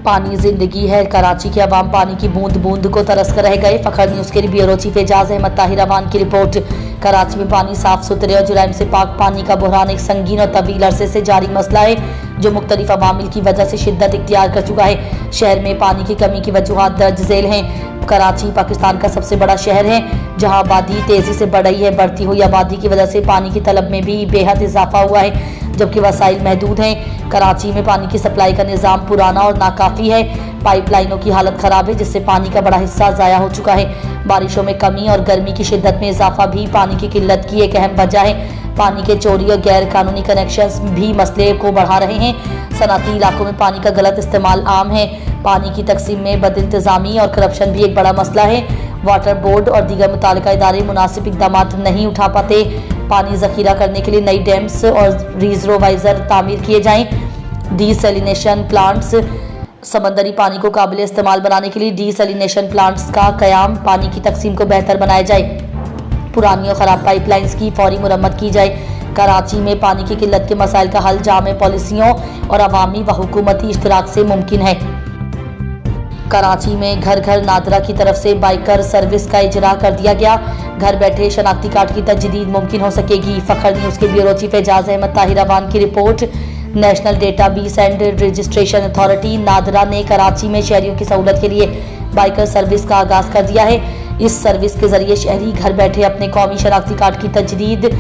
पानी जिंदगी है। कराची के अवाम पानी की बूंद बूंद को तरस कर रह गए। फखर न्यूज़ के लिए ब्यूरो चीफ एजाज अहमद ताहिर अवान की रिपोर्ट। कराची में पानी साफ सुथरे और जुराइम से पाक पानी का बहरान एक संगीन और तवील अरसे से जारी मसला है जो मुख्तलिफ अवामिल की वजह से शिद्दत इख्तियार कर चुका है। शहर में पानी की कमी की वजूहात दर्ज झेल हैं। कराची पाकिस्तान का सबसे बड़ा शहर है जहां आबादी तेजी से बढ़ रही है। बढ़ती हुई आबादी की वजह से पानी की तलब में भी बेहद इजाफा हुआ है जबकि वसाइल महदूद हैं। कराची में पानी की सप्लाई का निज़ाम पुराना और नाकाफ़ी है। पाइपलाइनों की हालत ख़राब है जिससे पानी का बड़ा हिस्सा ज़ाया हो चुका है। बारिशों में कमी और गर्मी की शिद्दत में इजाफा भी पानी की किल्लत की एक अहम वजह है। पानी के चोरी और गैर कानूनी कनेक्शंस भी मसले को बढ़ा रहे हैं। सनअती इलाकों में पानी का गलत इस्तेमाल आम है। पानी की तकसीम में बदइंतज़ामी और करप्शन भी एक बड़ा मसला है। वाटर बोर्ड और दीगर मुतालिका इदारे मुनासिब इक़दाम नहीं उठा पाते। पानी ज़ख़ीरा करने के लिए नई डैम्स और रिजर्वाइज़र तामीर किए जाएँ। डीसैलिनेशन प्लांट्स, समंदरी पानी को काबिल इस्तेमाल बनाने के लिए डीसैलिनेशन प्लांट्स का क़याम, पानी की तकसीम को बेहतर बनाया जाए। पुरानी और ख़राब पाइपलाइंस की फौरी मुरम्मत की जाए। कराची में पानी की किल्लत के मसाइल का हल जामे पॉलिसियों और अवामी व हुकूमती इश्तराक से मुमकिन है। कराची में घर घर नादरा की तरफ से बाइकर सर्विस का इजरा कर दिया गया। घर बैठे शनाख्ती कार्ड की तजदीद मुमकिन हो सकेगी। फखर न्यूज़ के ब्यूरो चीफ एजाज अहमद ताहिर अवान की report. National database and registration authority NADRA ने कराची में शहरियों की सहूलत के लिए बाइकर सर्विस का आगाज़ कर दिया है। इस सर्विस के जरिए शहरी घर बैठे अपने कौमी शनाख्ती कार्ड की तजदीद,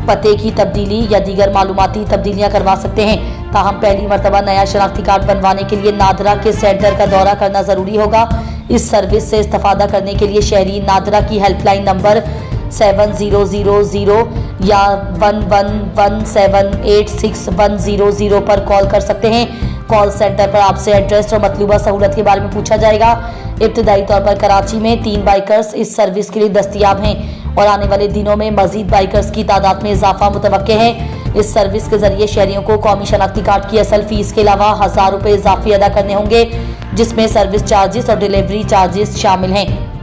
पते की तब्दीली या दीगर मालूमाती तब्दीलियां करवा सकते हैं। ताहम पहली मरतबा नया शनाख्ती कार्ड बनवाने के लिए नादरा के सेंटर का दौरा करना ज़रूरी होगा। इस सर्विस से इस्तेफादा करने के लिए शहरी नादरा की हेल्पलाइन नंबर 7000 या 111786 पर कॉल कर सकते हैं। कॉल सेंटर पर आपसे एड्रेस और मतलूबा सहूलत के बारे में पूछा जाएगा। इब्तदाई तौर पर कराची में 3 बाइकर्स इस सर्विस के लिए दस्तयाब हैं और आने वाले दिनों में मजीद बाइकर्स की तादाद में इजाफा मुतवक्के है। इस सर्विस के जरिए शहरियों को कौमी शनाख्ती कार्ड की असल फीस के अलावा 1000 रुपये इजाफी अदा करने होंगे जिसमें सर्विस चार्जेस और डिलीवरी चार्जेस शामिल हैं।